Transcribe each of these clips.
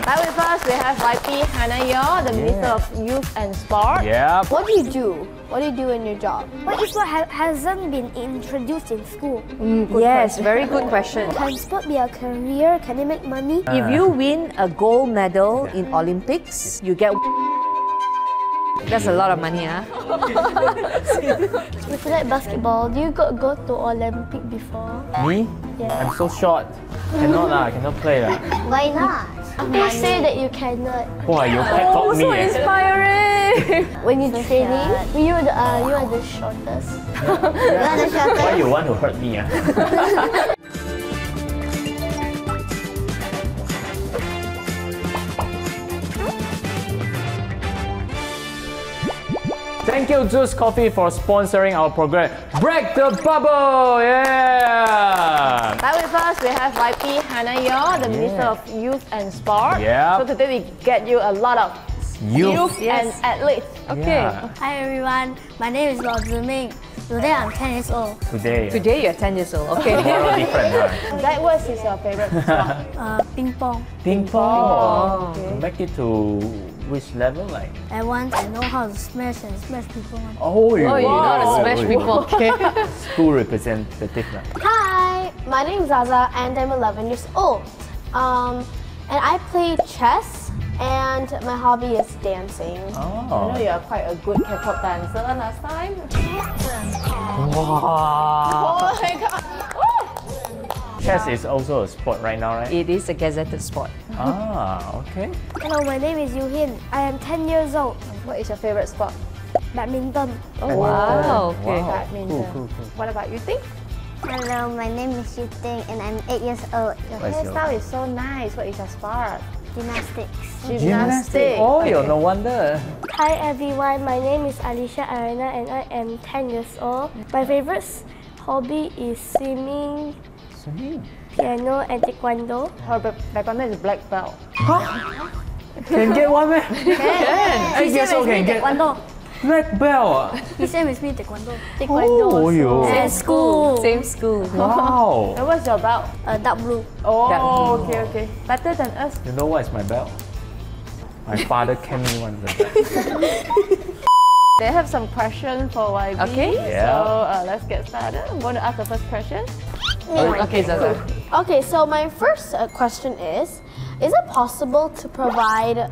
Back with us, we have YB the Minister of Youth and Sport. Yeah. What do you do? What do you do in your job? What is what hasn't been introduced in school? Yes, very good question. Can sport be a career? Can they make money? If you win a gold medal in Olympics, you get... That's a lot of money, huh? If you like basketball, do you go to Olympic before? Me? Yeah. I'm so short. Cannot play lah. Why not? Who say that you cannot? Wow, you pep talk me. So inspiring! When you're training, you are the shortest. You are the shortest. Why you want to hurt me? Thank you, ZUS Coffee, for sponsoring our program. Break the bubble! Yeah! Back with us, we have YB the Minister of Youth and Sport. Yeah. So today we get you a lot of youth and athletes. Okay. Yeah. Hi everyone, my name is Lo Ziming. Today I'm 10 years old. Today you're 10 years old. Okay. Tomorrow different, huh? That was his favorite sport. Ping pong. Ping pong. Make it to which level, like? At once I know how to smash people. Oh, you know how to smash people. Okay. School representative. Hi, my name is Zaza and I'm 11 years old. And I play chess and my hobby is dancing. I know you are quite a good K-pop dancer last time. Wow. Oh my god. Chess is also a sport right now, right? It is a gazetted sport. Okay. Hello, my name is Yuhin. I am 10 years old. What is your favorite sport? Badminton. Oh, wow. Okay. Wow. Badminton. Cool. What about you, Ting? Hello, my name is Yu Ting and I'm 8 years old. Your What's your- hairstyle is so nice. What is your sport? Gymnastics. Gymnastics. Oh, you're no wonder. Hi everyone, my name is Alicia Arena and I am 10 years old. My favorite hobby is swimming, piano and taekwondo. Her background is black belt. Can get one, man? Can. 8 years old can get Taekwondo. black belt. He same with me, taekwondo. Oh, yo. At school. Same school. Wow. And what's your belt? Dark blue. Oh, okay. Better than us. You know what is my belt? My father gave me one. They have some questions for YB. Okay. Yeah. So let's get started. I'm going to ask the first question. Okay, Zaza. Okay, so my first question is it possible to provide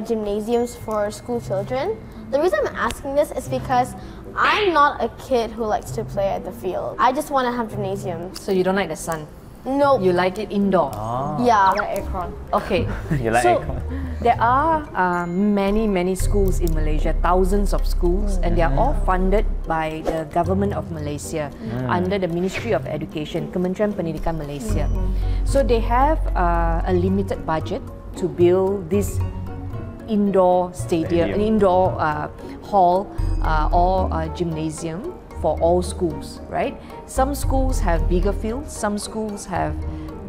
gymnasiums for school children? The reason I'm asking this is because I'm not a kid who likes to play at the field. I just want to have gymnasiums. So you don't like the sun? No. You like it indoor? Yeah. Like aircon. Okay. You like so, aircon? there are many schools in Malaysia, thousands of schools, and they are all funded by the government of Malaysia under the Ministry of Education, Kementerian Pendidikan Malaysia. So they have a limited budget to build this indoor stadium, indoor hall or gymnasium for all schools, right? Some schools have bigger fields, some schools have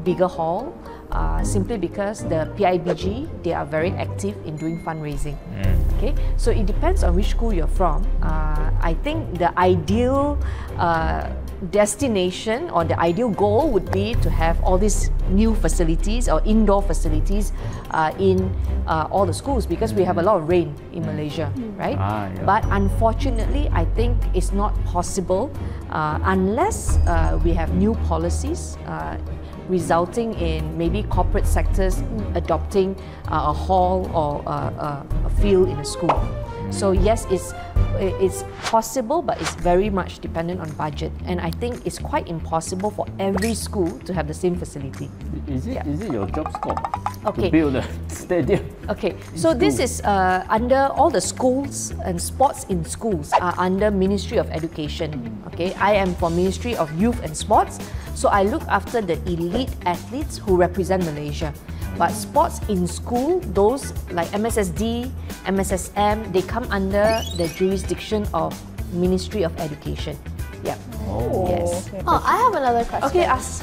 bigger hall, simply because the PIBG, they are very active in doing fundraising. Okay, so it depends on which school you're from. I think the ideal destination or the ideal goal would be to have all these new facilities or indoor facilities in all the schools, because we have a lot of rain in Malaysia, right? But unfortunately, I think it's not possible unless we have new policies resulting in maybe corporate sectors adopting a hall or a field in a school. So yes, it's possible, but it's very much dependent on budget. And I think it's quite impossible for every school to have the same facility. Is it your job scope Okay. to build a stadium? Okay, so this is under all the schools and sports in schools are under Ministry of Education. Okay, I am for Ministry of Youth and Sports, so I look after the elite athletes who represent Malaysia. But sports in school, those like MSSD, MSSM, they come under the jurisdiction of Ministry of Education. Yeah. Oh. Yes. Oh, I have another question. Okay, ask.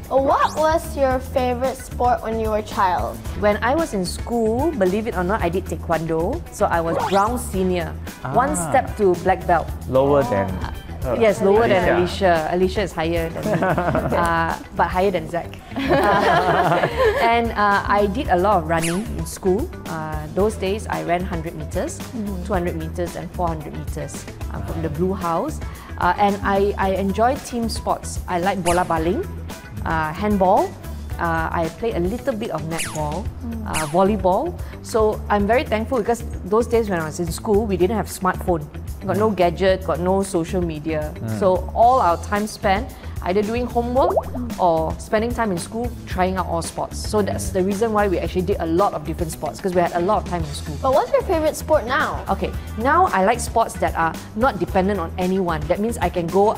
What was your favorite sport when you were a child? When I was in school, believe it or not, I did taekwondo. So I was brown senior, one step to black belt. Lower than her. Yes, lower than Alicia. Alicia is higher than me, but higher than Zach. And I did a lot of running in school. Those days I ran 100 meters, 200 meters and 400 meters from the Blue House. And I enjoy team sports. I like bola baling, handball. I play a little bit of netball, volleyball. So I'm very thankful because those days when I was in school, we didn't have smartphone. Got no gadget, got no social media. So all our time spent either doing homework or spending time in school trying out all sports. So that's the reason why we actually did a lot of different sports, because we had a lot of time in school. But what's your favorite sport now? Okay, now I like sports that are not dependent on anyone. That means I can go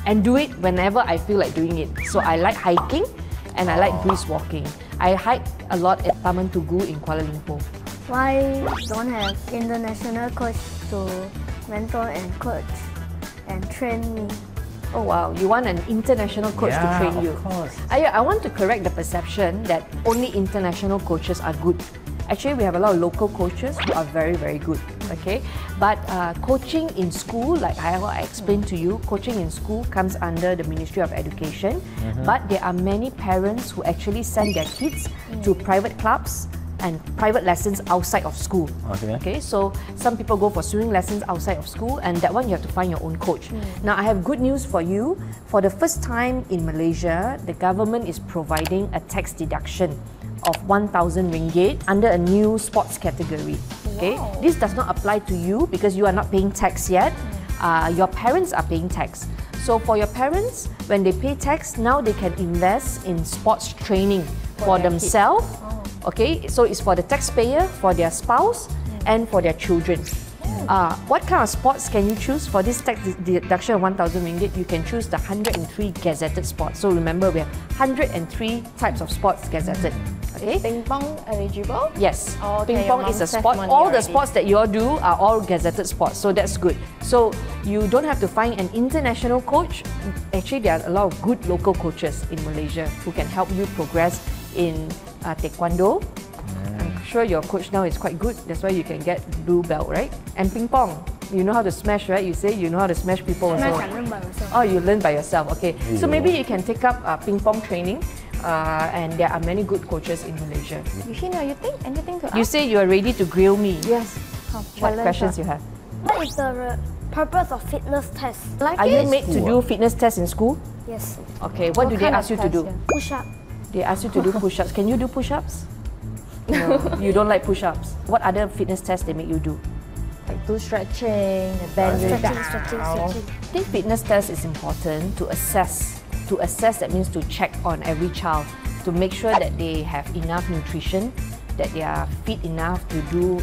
and do it whenever I feel like doing it. So I like hiking and I like brisk walking. I hike a lot at Taman Tugu in Kuala Lumpur. Why don't have international coach to mentor and coach and train me? Oh wow, you want an international coach to train you? Of course. I want to correct the perception that only international coaches are good. Actually, we have a lot of local coaches who are very, very good, okay? But coaching in school, like I explained to you, coaching in school comes under the Ministry of Education. But there are many parents who actually send their kids to private clubs and private lessons outside of school. Okay, so some people go for swimming lessons outside of school, and that one you have to find your own coach. Now I have good news for you. For the first time in Malaysia, the government is providing a tax deduction of 1,000 ringgit under a new sports category. Okay, this does not apply to you because you are not paying tax yet. Your parents are paying tax. So for your parents, when they pay tax, now they can invest in sports training for themselves. Okay, so it's for the taxpayer, for their spouse, and for their children. What kind of sports can you choose for this tax deduction of 1,000 ringgit? You can choose the 103 gazetted sports. So remember, we have 103 types of sports gazetted. Okay. Is ping pong eligible? Yes, Oh, okay, ping your pong mom is a saved sport. money All the already. sports that you all do are all gazetted sports, so that's good. So you don't have to find an international coach. Actually, there are a lot of good local coaches in Malaysia who can help you progress in taekwondo. I'm sure your coach now is quite good. That's why you can get blue belt, right? And ping pong. You know how to smash, right? You say you know how to smash people also. I learn by myself. Oh, you learn by yourself. Okay. So maybe you can take up ping pong training. And there are many good coaches in Malaysia. Yushina, you think anything to You ask? say you are ready to grill me. Yes. What questions you have? What is the purpose of fitness test? Like Are you made to do fitness tests in school? Yes. Okay. What do they kind of ask you to test, do? yeah? Push up. They ask you to do push-ups. Can you do push-ups? No, you don't like push-ups. What other fitness tests they make you do? Like do stretching, bend your Stretching, down. stretching, stretching. I think fitness test is important to assess. To assess, that means to check on every child to make sure that they have enough nutrition, that they are fit enough to do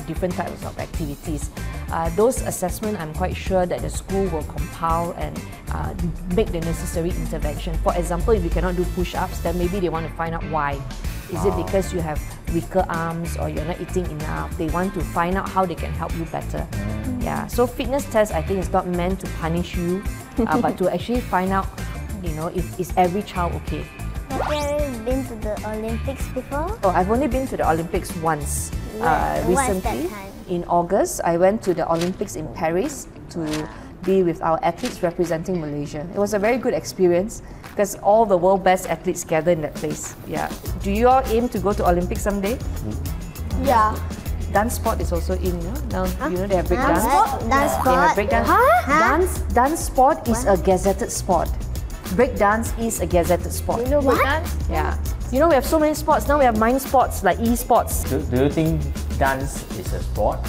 different types of activities. Those assessments, I'm quite sure that the school will compile and make the necessary intervention. For example, if you cannot do push-ups, then maybe they want to find out why. Is it because you have weaker arms or you're not eating enough? They want to find out how they can help you better. Yeah. So fitness test, I think, is not meant to punish you, but to actually find out, you know, if is every child okay. Have you ever been to the Olympics before? Oh, I've only been to the Olympics once. When was that Recently, time? in August, I went to the Olympics in Paris to be with our athletes representing Malaysia. It was a very good experience because all the world best athletes gathered in that place. Yeah. Do you all aim to go to Olympics someday? Yeah. Dance sport is also in, you know? Now, you know they have break dance. Dance They have sport? break dance. Dance sport is a gazetted sport. Break dance is a gazetted sport. You know break dance? Yeah. You know, we have so many sports. Now we have mind sports, like e-sports. Do you think dance is a sport?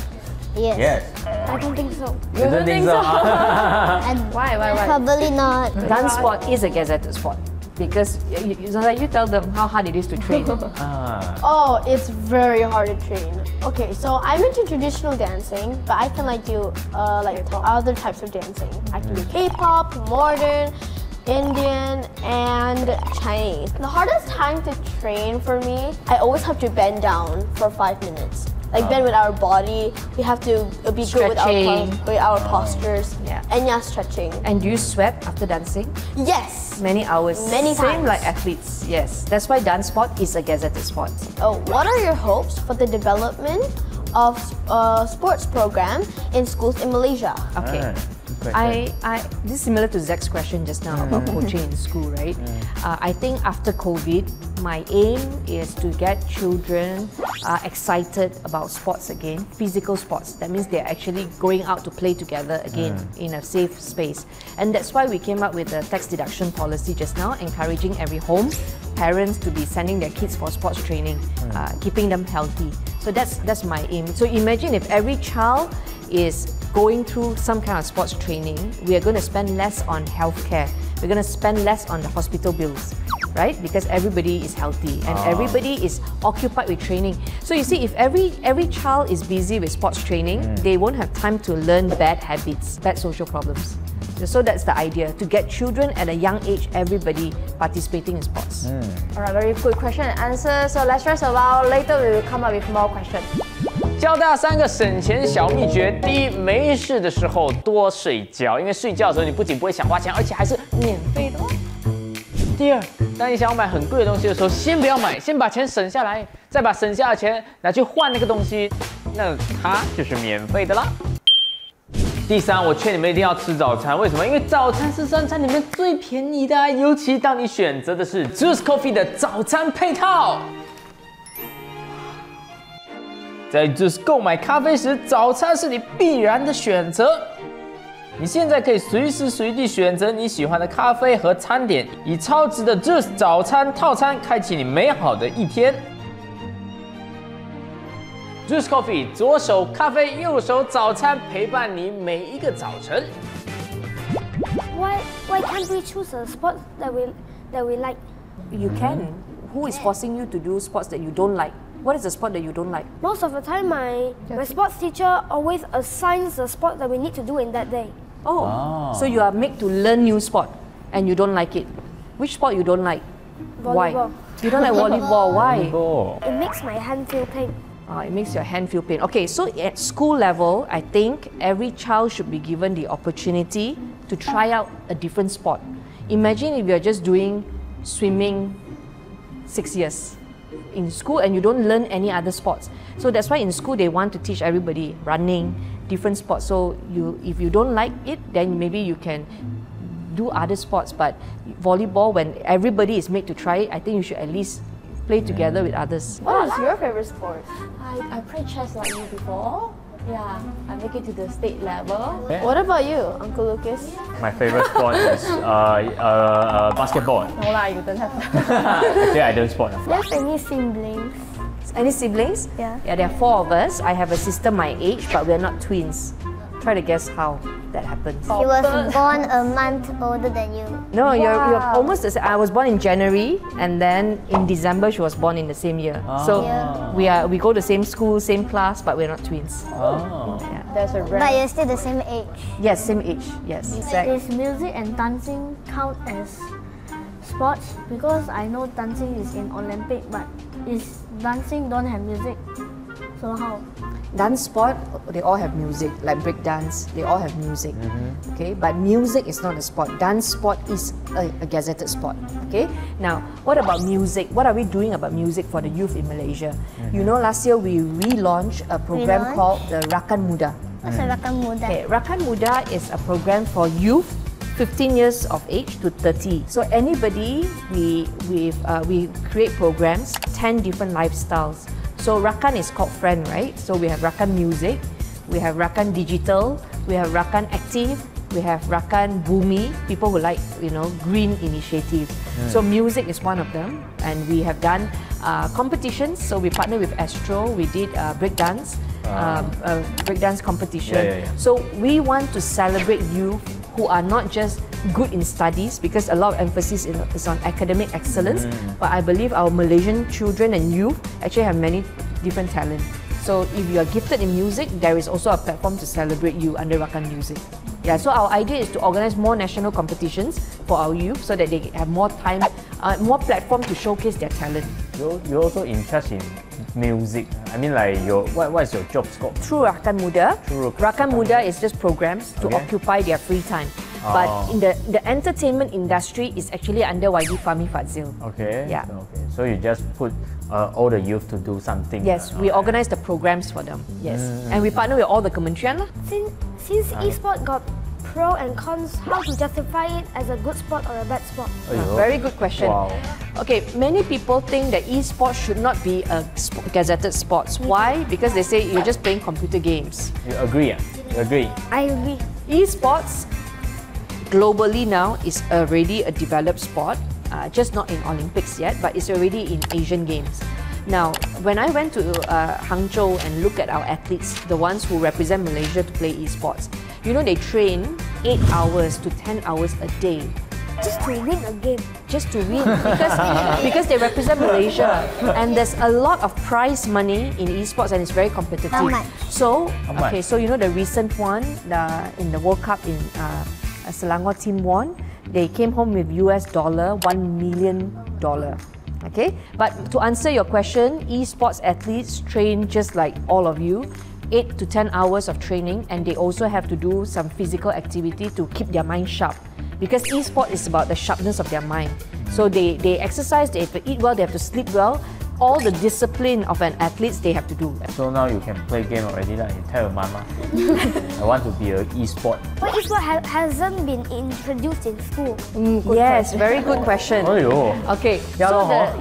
Yes. Yes. I don't think so. You don't think so? And Why? probably not. Dance sport is a gazetted sport. Because you tell them how hard it is to train. Oh, it's very hard to train. Okay, so I'm into traditional dancing, but I can like do other types of dancing. I can do K-pop, modern, Indian, and Chinese. The hardest time to train for me, I always have to bend down for 5 minutes. Like bend with our body. We have to be good with our postures. Yeah. And yeah, stretching. And do you sweat after dancing? Yes. Many hours. Many Same times. like athletes, yes. That's why dance sport is a gazetted sport. Oh, what are your hopes for the development of sports program in schools in Malaysia? Okay. This is similar to Zach's question just now about coaching in school, right? I think after COVID, my aim is to get children excited about sports again, physical sports. That means they're actually going out to play together again in a safe space. And that's why we came up with a tax deduction policy just now, encouraging every home, parents to be sending their kids for sports training, keeping them healthy. So that's my aim. So imagine if every child is going through some kind of sports training, we are going to spend less on healthcare. We're going to spend less on the hospital bills, right? Because everybody is healthy and everybody is occupied with training. So you see, if every child is busy with sports training, they won't have time to learn bad habits, bad social problems. So that's the idea, to get children at a young age, everybody participating in sports. Alright, very good question and answer. So let's rest a while. Later we will come up with more questions. 教大家3个省钱小秘诀。第一，没事的时候多睡觉，因为睡觉的时候你不仅不会想花钱，而且还是免费的哦。第二，当你想要买很贵的东西的时候，先不要买，先把钱省下来，再把省下的钱拿去换那个东西，那它就是免费的啦。第三，我劝你们一定要吃早餐，为什么？因为早餐是3餐里面最便宜的啊，尤其当你选择的是 ZUS Coffee 的早餐配套。在 ZUS 购买咖啡时，早餐是你必然的选择。你现在可以随时随地选择你喜欢的咖啡和餐点，以超值的 ZUS 早餐套餐开启你美好的一天。ZUS Coffee 左手咖啡，右手早餐，陪伴你每一个早晨。Why can't we choose a sport that we like? You can. Who is forcing you to do sports that you don't like? What is the sport that you don't like? Most of the time, my sports teacher always assigns the sport that we need to do in that day. Oh, so you are made to learn new sport and you don't like it. Which sport you don't like? Volleyball. Why? You don't like volleyball. Why? It makes my hand feel pain. It makes your hand feel pain. Okay, so at school level, I think every child should be given the opportunity to try out a different sport. Imagine if you're just doing swimming 6 years in school and you don't learn any other sports. So that's why in school they want to teach everybody running, different sports. So if you don't like it, then maybe you can do other sports. But volleyball, when everybody is made to try it, I think you should at least play together with others. What is your favorite sport? I played chess like you before. Yeah, I make it to the state level. Okay. What about you, Uncle Lucas? My favorite sport is basketball. No lah, you don't have. Actually, I don't sport. Do you have any siblings? Any siblings? Yeah. Yeah, there are 4 of us. I have a sister my age, but we're not twins. Try to guess how that happens. She was born a month older than you. No, you're almost the same. I was born in January, and then in December she was born in the same year. So we go to same school, same class, but we're not twins. Yeah. There's a But you're still the same age. Yes, same age. Yes. Exactly. Is music and dancing count as sports? Because I know dancing is in Olympic, but is dancing don't have music? So how? Dance sport, they all have music, like break dance, they all have music. Okay, but music is not a sport. Dance sport is a gazetted sport. Okay, now what about music? What are we doing about music for the youth in Malaysia? You know, last year we relaunched a program called the Rakan Muda. What's a Rakan Muda? Okay, Rakan Muda is a program for youth 15 years of age to 30. So anybody, we create programs, 10 different lifestyles. So Rakan is called friend, right? So we have Rakan music, we have Rakan digital, we have Rakan active, we have Rakan Bumi, people who like, green initiative. So music is one of them, and we have done competitions. So we partnered with Astro, we did breakdance, breakdance competition. So we want to celebrate youth who are not just good in studies, because a lot of emphasis is on academic excellence, but I believe our Malaysian children and youth actually have many different talents. So if you are gifted in music, there is also a platform to celebrate you under Rakan Music. Yeah, so our idea is to organize more national competitions for our youth so that they have more time, more platform to showcase their talent. You're also in charge in music. I mean, like what is your job scope? Through Rakan Muda. Rakan Muda is just programs to occupy their free time. But in the entertainment industry is actually under YB Fahmi Fadzil. Okay. Yeah. Okay. So you just put all the youth to do something. Yes, we organize the programs for them. Yes, and we partner with all the kementerian. Since eSport got pro and cons, how to justify it as a good sport or a bad sport? Very good question. Wow. Okay, many people think that esports should not be a gazetted sports. Why? Because they say you're just playing computer games. You agree? You agree? I agree. Esports globally now is already a developed sport, just not in Olympics yet, but it's already in Asian Games. Now, when I went to Hangzhou and look at our athletes, the ones who represent Malaysia to play esports, you know, they train 8 hours to 10 hours a day. Just to win a game. Just to win, because they represent Malaysia, and there's a lot of prize money in esports, and it's very competitive. How much? So, How much? okay, so you know the recent one in the World Cup in Selangor team won. They came home with $1 million. Okay, but to answer your question, esports athletes train just like all of you. 8 to 10 hours of training, and they also have to do some physical activity to keep their mind sharp, because esport is about the sharpness of their mind. So they exercise, they have to eat well, they have to sleep well. All the discipline of an athlete they have to do. So now you can play game already lah. You tell your mama, I want to be an e-sport. But e-sport hasn't been introduced in school. Yes, very good question. Oh, Okay, Yeah so lor,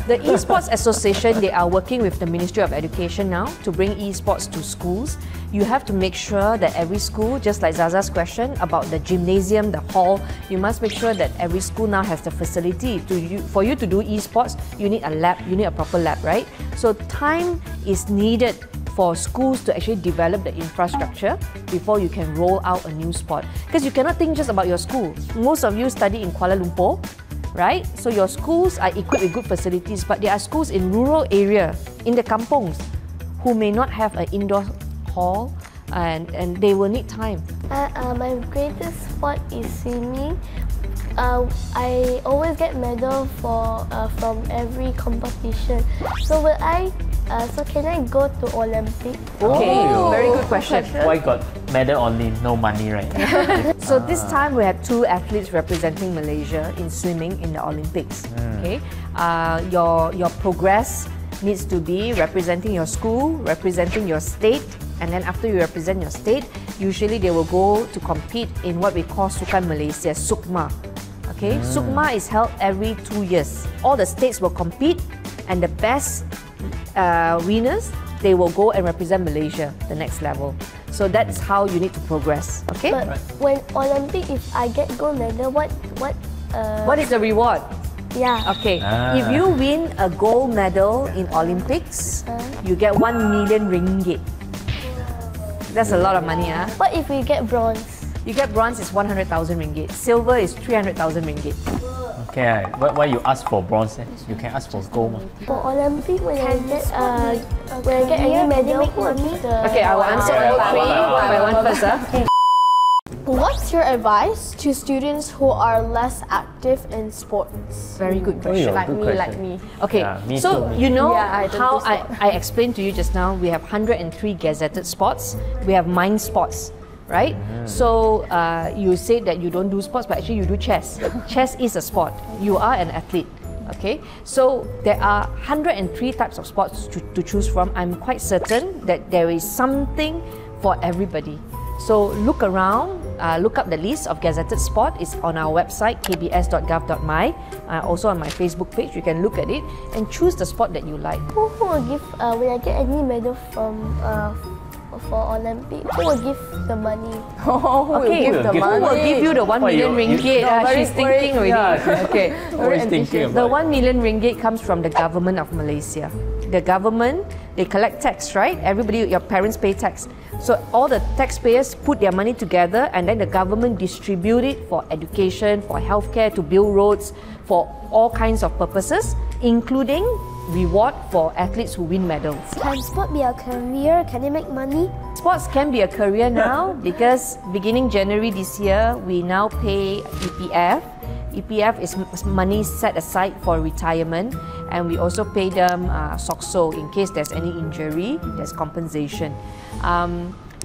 the Esports Association, they are working with the Ministry of Education now to bring esports to schools. You have to make sure that every school, just like Zaza's question about the gymnasium, the hall, you must make sure that every school now has the facility for you to do esports. You need a lab, you need a proper lab, right? So time is needed for schools to actually develop the infrastructure before you can roll out a new sport. Because you cannot think just about your school. Most of you study in Kuala Lumpur, right? So your schools are equipped with good facilities, but there are schools in rural area, in the kampongs, who may not have an indoor hall, and they will need time. My greatest sport is swimming. I always get medal from every competition. So can I go to Olympics? Okay, very good question. why got medal only, no money, right? So this time we have 2 athletes representing Malaysia in swimming in the Olympics. Okay, your progress needs to be representing your school, representing your state, and then after you represent your state, usually they will go to compete in what we call Sukan Malaysia, SUKMA. Okay, SUKMA is held every 2 years. All the states will compete, and the best winners, they will go and represent Malaysia, the next level. So that's how you need to progress. Okay. But when Olympic, if I get gold medal, what What is the reward? Yeah. Okay, if you win a gold medal in Olympics, you get 1 million ringgit. That's a lot of money, huh? What if we get bronze? You get bronze is 100,000 ringgit. Silver is 300,000 ringgit. Okay, why you ask for bronze? You can ask for gold. For Olympic, when I get any medal, who will be the... Okay, I will answer all 3 one by one first. What's your advice to students who are less active in sports? Very good question. Like me, Like me. Okay, Yeah, me so too. you know Yeah, I don't how do sport. I explained to you just now, we have 103 gazetted sports, we have mind sports, right? So you said that you don't do sports, but actually you do chess. Chess is a sport. You are an athlete. Okay, so there are 103 types of sports to choose from. I'm quite certain that there is something for everybody. So look around, look up the list of gazetted sport. It's on our website, kbs.gov.my. Also on my Facebook page, you can look at it and choose the sport that you like. Who will give, when I get any medal for Olympic, who will give the money? Okay, Who will give who will give you the 1 million ringgit? She's thinking already. Okay. Always thinking The about 1 million ringgit comes from the government of Malaysia. The government, they collect tax, right? Everybody, your parents pay tax. So all the taxpayers put their money together, and then the government distribute it for education, for healthcare, to build roads, for all kinds of purposes, including reward for athletes who win medals. Can sport be a career? Can they make money? Sports can be a career now because beginning January this year, we now pay EPF. EPF is money set aside for retirement, and we also pay them SOCSO in case there's any injury, there's compensation.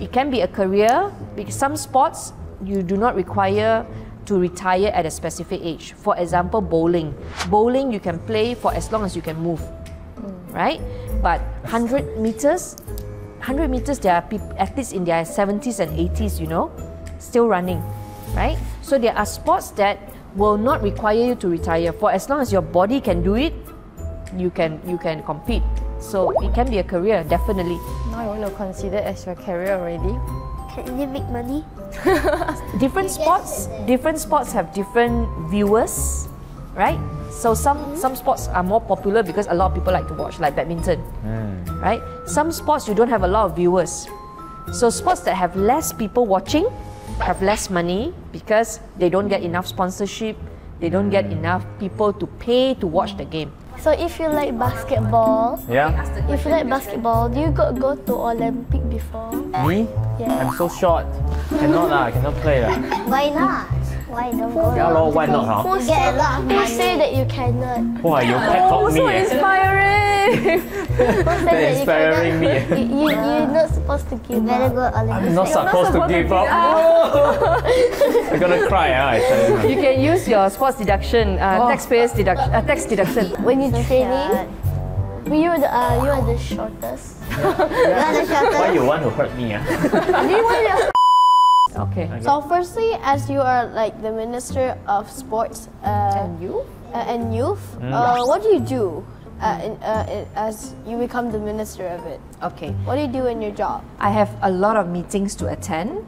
It can be a career because some sports you do not require to retire at a specific age. For example, bowling. Bowling you can play for as long as you can move, right? But 100 meters, there are athletes in their 70s and 80s, you know, still running. right? So there are sports that will not require you to retire. For as long as your body can do it, you can compete. So it can be a career, definitely. Now you want to consider as your career already? Can you make money? Different sports have different viewers, right? So some sports are more popular because a lot of people like to watch, like badminton, right? Some sports you don't have a lot of viewers. So sports that have less people watching have less money because they don't get enough sponsorship, they don't get enough people to pay to watch the game. So if you like basketball, Yeah. do you go to Olympic before? Me? Yeah. I'm so short. Cannot play lah. Why not? Why don't go? Yeah, lor, why not? Huh? Who Get a lot of Who money. say that you cannot? Wow, you pep talk me. Inspiring! They're inspiring me. You're not supposed to give Better up. go Olympics. I'm not supposed to give up. I'm gonna cry, I tell you. You can use your sports deduction, tax deduction. When you're training, you are the shortest. Why you want to hurt me? Okay. So firstly, as you are like the Minister of Sports And you? and Youth, what do you do as you become the Minister of it? Okay. What do you do in your job? I have a lot of meetings to attend.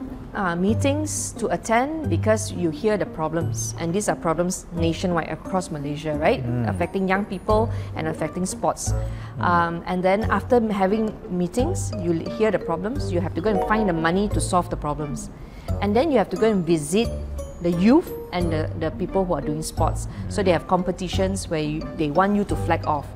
Because you hear the problems, and these are problems nationwide across Malaysia, right? Affecting young people and affecting sports. And then after having meetings, you hear the problems, you have to go and find the money to solve the problems. And then you have to go and visit the youth and the people who are doing sports. So they have competitions where they want you to flag off.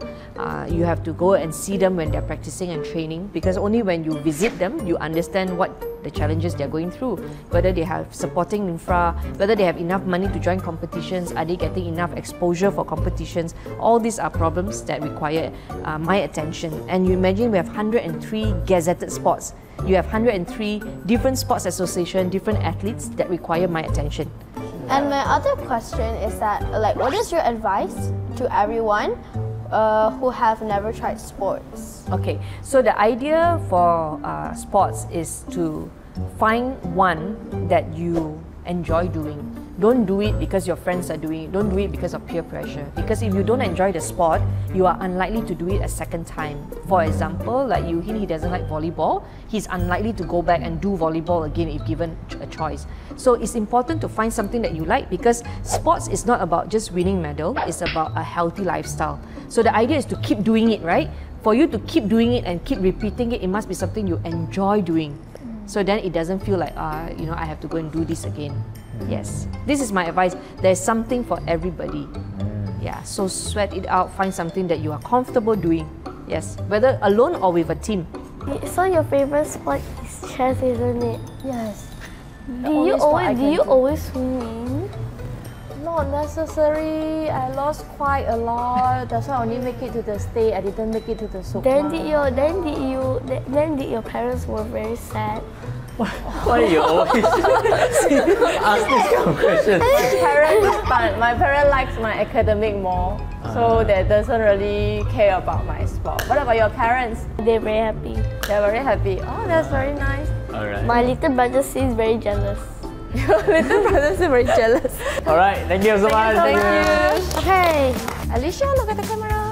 You have to go and see them when they're practicing and training, because only when you visit them, you understand what the challenges they're going through, whether they have supporting infra, whether they have enough money to join competitions, are they getting enough exposure for competitions. All these are problems that require my attention. And you imagine we have 103 gazetted sports. You have 103 different sports associations, different athletes that require my attention. And my other question is that, like, what is your advice to everyone who have never tried sports? Okay, so the idea for sports is to find one that you enjoy doing. Don't do it because your friends are doing it. Don't do it because of peer pressure. Because if you don't enjoy the sport, you are unlikely to do it a second time. For example, like he doesn't like volleyball. He's unlikely to go back and do volleyball again if given a choice. So it's important to find something that you like, because sports is not about just winning medal. It's about a healthy lifestyle. So the idea is to keep doing it, right? For you to keep doing it and keep repeating it, it must be something you enjoy doing. So then it doesn't feel like, I have to go and do this again. Yes, this is my advice. There's something for everybody. Yeah, so sweat it out. Find something that you are comfortable doing. Yes, whether alone or with a team. So your favorite sport is chess, isn't it? Yes. Do you always win? Not necessary. I lost quite a lot. That's why I only make it to the state. I didn't make it to the Super. Then did your parents were very sad? Why you always ask this kind of question? My parent likes my academic more, so they doesn't really care about my sport. What about your parents? They're very happy. They're very happy. Oh, that's very nice. Alright. My little brother seems very jealous. Your little brother is very jealous. Alright, thank you so much. Thank you. Okay. Alicia, look at the camera.